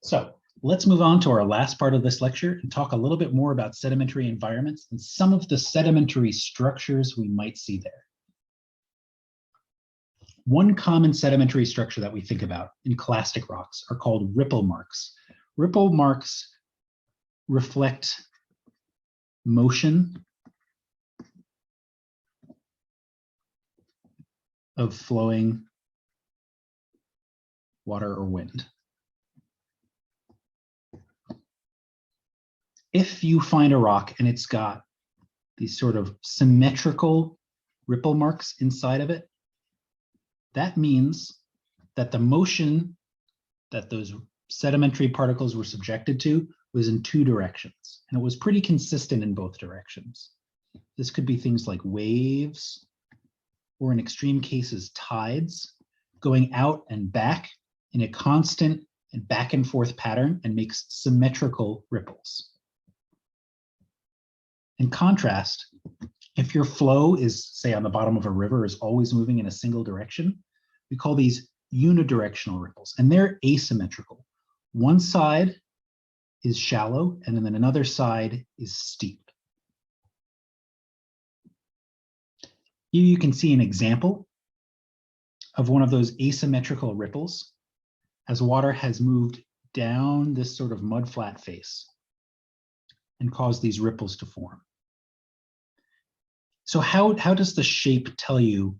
So let's move on to our last part of this lecture and talk a little bit more about sedimentary environments and some of the sedimentary structures we might see there. One common sedimentary structure that we think about in clastic rocks are called ripple marks. Ripple marks reflect motion of flowing water or wind. If you find a rock and it's got these sort of symmetrical ripple marks inside of it, that means that the motion that those sedimentary particles were subjected to was in two directions, and it was pretty consistent in both directions. This could be things like waves, or in extreme cases, tides, going out and back in a constant and back and forth pattern and makes symmetrical ripples. In contrast, if your flow is, say, on the bottom of a river, is always moving in a single direction, we call these unidirectional ripples, and they're asymmetrical. One side is shallow, and then another side is steep. Here you can see an example of one of those asymmetrical ripples as water has moved down this sort of mudflat face and caused these ripples to form. So how does the shape tell you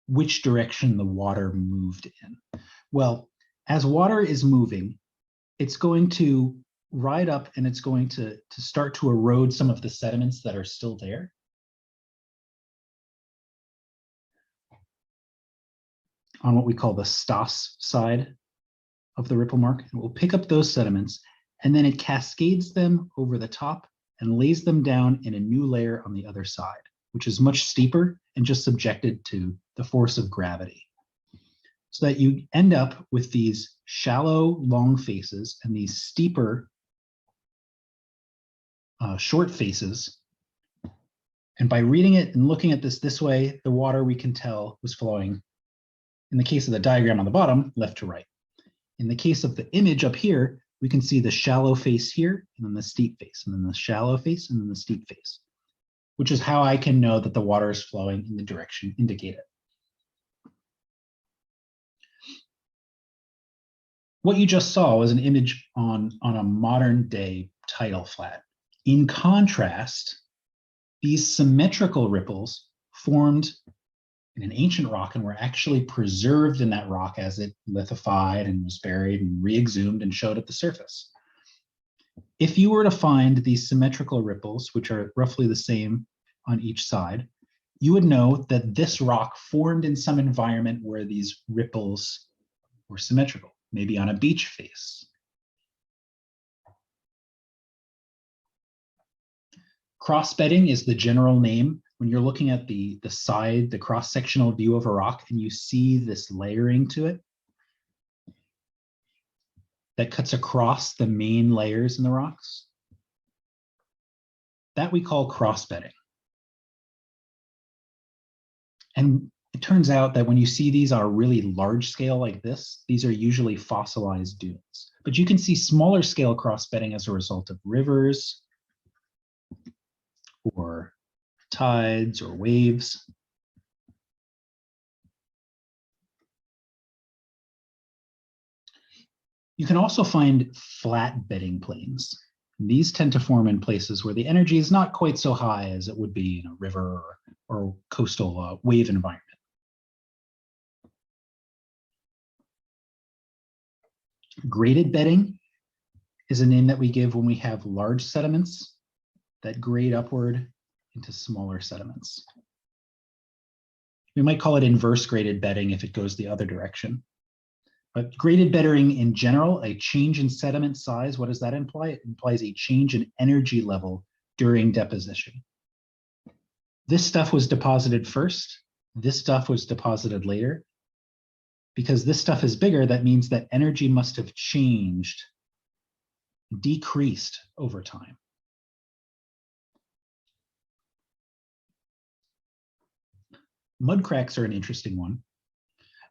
which direction the water moved in? Well, as water is moving, it's going to ride up and it's going to start to erode some of the sediments that are still there. On what we call the Stas side of the ripple mark, and we'll pick up those sediments, and then it cascades them over the top and lays them down in a new layer on the other side, which is much steeper and just subjected to the force of gravity. So that you end up with these shallow, long faces and these steeper, short faces. And by reading it and looking at this way, the water, we can tell, was flowing, in the case of the diagram on the bottom, left to right. In the case of the image up here, we can see the shallow face here, and then the steep face, and then the shallow face, and then the steep face, which is how I can know that the water is flowing in the direction indicated. What you just saw was an image on a modern day tidal flat. In contrast, these symmetrical ripples formed in an ancient rock and were actually preserved in that rock as it lithified and was buried and re-exhumed and showed at the surface. If you were to find these symmetrical ripples, which are roughly the same on each side, you would know that this rock formed in some environment where these ripples were symmetrical, maybe on a beach face. Cross-bedding is the general name when you're looking at the side, the cross-sectional view of a rock, and you see this layering to it that cuts across the main layers in the rocks. That we call cross-bedding. And it turns out that when you see these on a really large scale like this, these are usually fossilized dunes. But you can see smaller scale cross-bedding as a result of rivers or tides or waves. You can also find flat bedding plains. These tend to form in places where the energy is not quite so high as it would be in a river or coastal wave environment. Graded bedding is a name that we give when we have large sediments that grade upward into smaller sediments. We might call it inverse graded bedding if it goes the other direction. But graded bedding in general, a change in sediment size, what does that imply? It implies a change in energy level during deposition. This stuff was deposited first. This stuff was deposited later. Because this stuff is bigger, that means that energy must have changed, decreased over time. Mud cracks are an interesting one.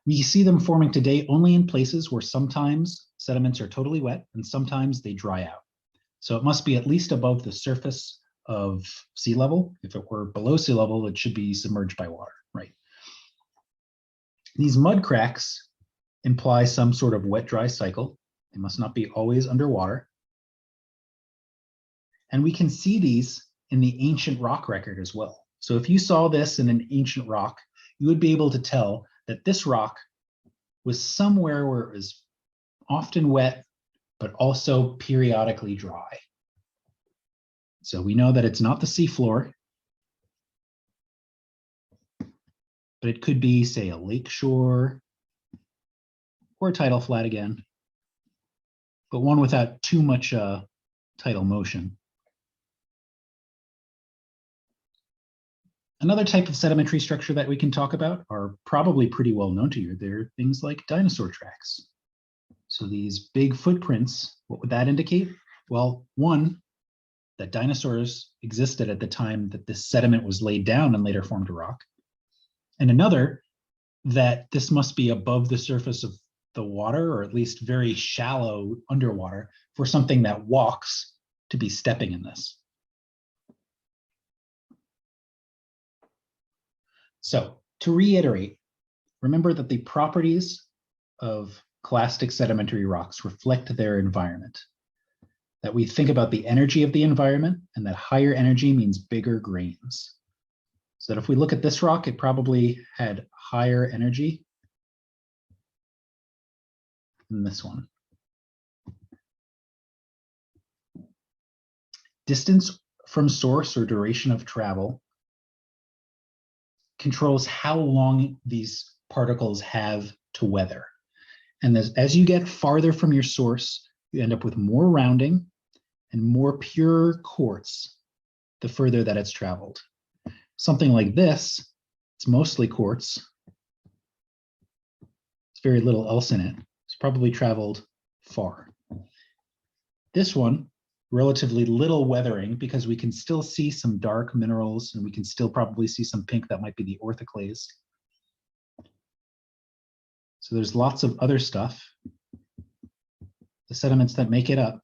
We see them forming today only in places where sometimes sediments are totally wet, and sometimes they dry out. So it must be at least above the surface of sea level. If it were below sea level, it should be submerged by water, right? These mud cracks imply some sort of wet-dry cycle. They must not be always underwater. And we can see these in the ancient rock record as well. So if you saw this in an ancient rock, you would be able to tell that this rock was somewhere where it was often wet, but also periodically dry. So we know that it's not the seafloor, but it could be, say, a lake shore or a tidal flat again, but one without too much tidal motion. Another type of sedimentary structure that we can talk about are probably pretty well known to you. They're things like dinosaur tracks. So these big footprints, what would that indicate? Well, one, that dinosaurs existed at the time that this sediment was laid down and later formed a rock. And another, that this must be above the surface of the water, or at least very shallow underwater, for something that walks to be stepping in this. So to reiterate, remember that the properties of clastic sedimentary rocks reflect their environment. That we think about the energy of the environment, and that higher energy means bigger grains. So that if we look at this rock, it probably had higher energy than this one. Distance from source or duration of travel controls how long these particles have to weather. And as you get farther from your source, you end up with more rounding and more pure quartz the further that it's traveled. Something like this, it's mostly quartz. It's very little else in it. It's probably traveled far. This one, relatively little weathering, because we can still see some dark minerals, and we can still probably see some pink that might be the orthoclase. So there's lots of other stuff. The sediments that make it up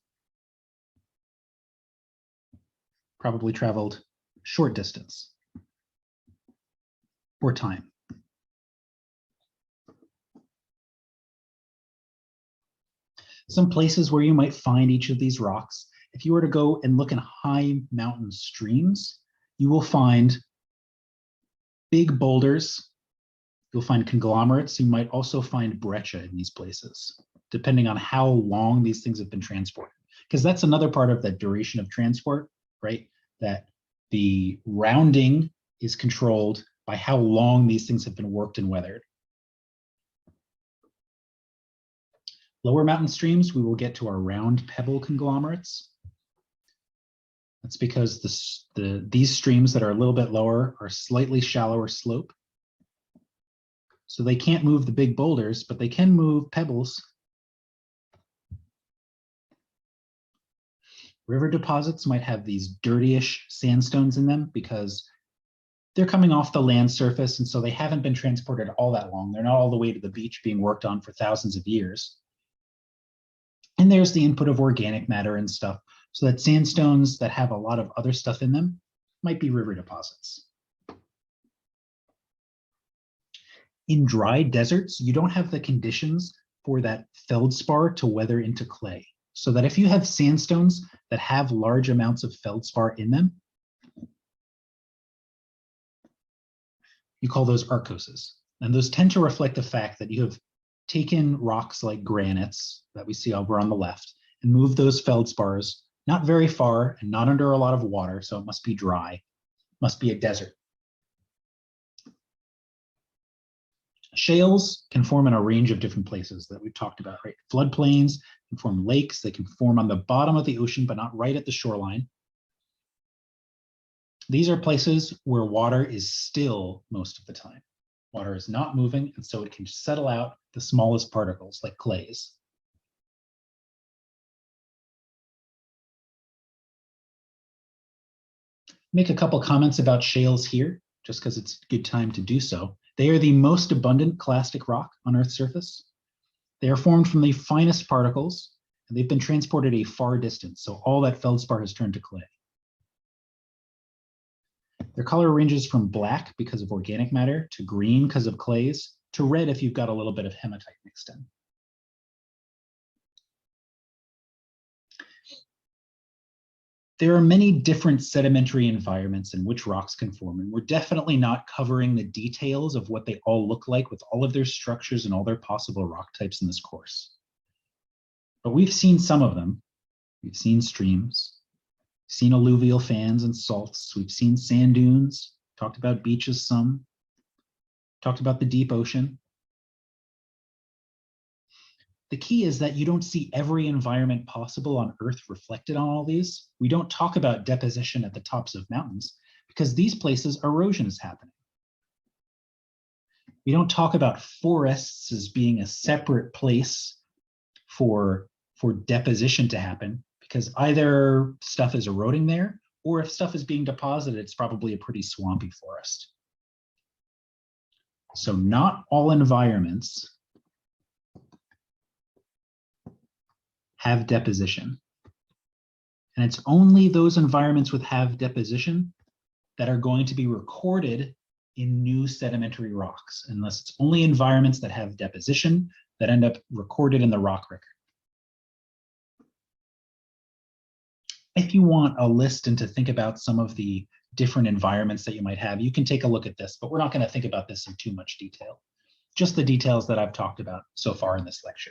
probably traveled short distance or time. Some places where you might find each of these rocks, if you were to go and look in high mountain streams, you will find big boulders. You'll find conglomerates. You might also find breccia in these places, depending on how long these things have been transported. Because that's another part of that duration of transport, right? That the rounding is controlled by how long these things have been worked and weathered. Lower mountain streams, we will get to our round pebble conglomerates. That's because these streams that are a little bit lower are slightly shallower slope. So they can't move the big boulders, but they can move pebbles. River deposits might have these dirtyish sandstones in them because they're coming off the land surface, and so they haven't been transported all that long. They're not all the way to the beach being worked on for thousands of years. And there's the input of organic matter and stuff, so that sandstones that have a lot of other stuff in them might be river deposits. In dry deserts, you don't have the conditions for that feldspar to weather into clay. So that if you have sandstones that have large amounts of feldspar in them, you call those arkoses. And those tend to reflect the fact that you have taken rocks like granites that we see over on the left and moved those feldspars not very far and not under a lot of water, so it must be dry, must be a desert. Shales can form in a range of different places that we've talked about, right? Floodplains can form lakes, they can form on the bottom of the ocean, but not right at the shoreline. These are places where water is still most of the time. Water is not moving, and so it can settle out the smallest particles like clays. Make a couple comments about shales here, just because it's a good time to do so. They are the most abundant clastic rock on Earth's surface. They are formed from the finest particles, and they've been transported a far distance, so all that feldspar has turned to clay. Their color ranges from black because of organic matter, to green because of clays, to red if you've got a little bit of hematite mixed in. There are many different sedimentary environments in which rocks can form, and we're definitely not covering the details of what they all look like with all of their structures and all their possible rock types in this course. But we've seen some of them. We've seen streams, seen alluvial fans and salts. We've seen sand dunes, talked about beaches some, talked about the deep ocean. The key is that you don't see every environment possible on Earth reflected on all these. We don't talk about deposition at the tops of mountains because these places erosion is happening. We don't talk about forests as being a separate place for deposition to happen because either stuff is eroding there, or if stuff is being deposited, it's probably a pretty swampy forest. So not all environments have deposition. And it's only those environments with have deposition that are going to be recorded in new sedimentary rocks, unless it's only environments that have deposition that end up recorded in the rock record. If you want a list and to think about some of the different environments that you might have, you can take a look at this, but we're not going to think about this in too much detail. Just the details that I've talked about so far in this lecture.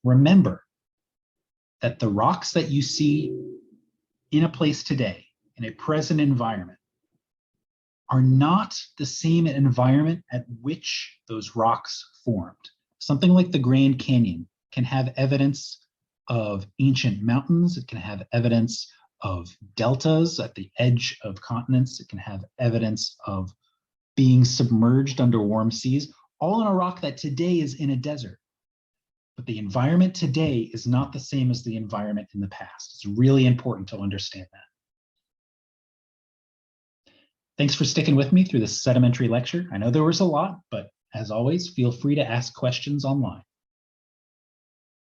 Remember that the rocks that you see in a place today, in a present environment, are not the same environment at which those rocks formed. Something like the Grand Canyon can have evidence of ancient mountains. It can have evidence of deltas at the edge of continents. It can have evidence of being submerged under warm seas, all on a rock that today is in a desert. But the environment today is not the same as the environment in the past. It's really important to understand that. Thanks for sticking with me through this sedimentary lecture. I know there was a lot, but as always, feel free to ask questions online.